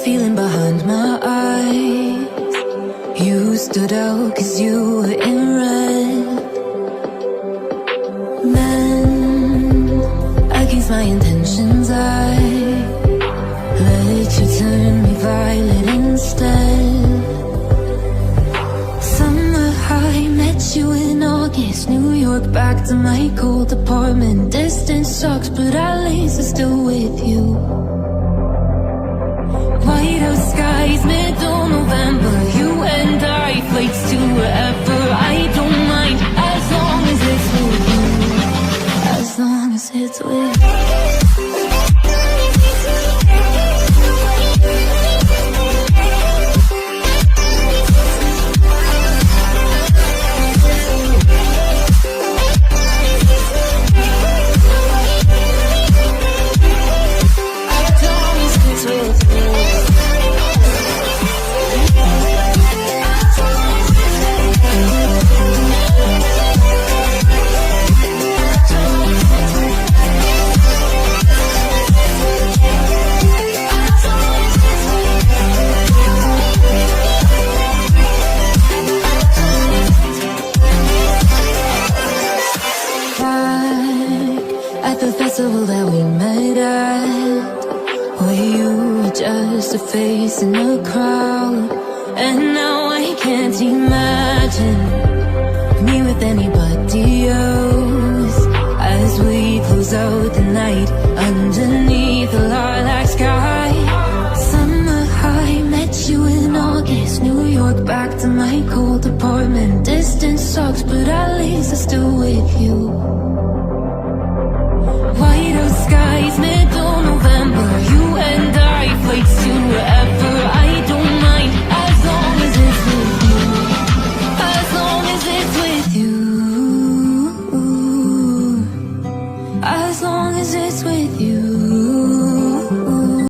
feeling behind my eyes. You stood out 'cause you were in red. Then, against my intentions, I let you turn me violet instead. Summer high, met you in August. New York, back to my cold apartment. Distance sucks, but at least I'm still with you. Whiteout skies, middle November. You and I, flights to wherever. I don't mind, as long as it's with you. As long as it's with you. At the festival that we met at, where you were just a face in the crowd. And now I can't imagine me with anybody else. As we close out the night underneath the lilac sky. Summer high, met you in August. New York, back to my cold apartment. Distance sucks, but at least I'm still with you. Whiteout skies, middle November. You and I, flights to wherever. I don't mind, as long as it's with you. As long as it's with you. As long as it's with you.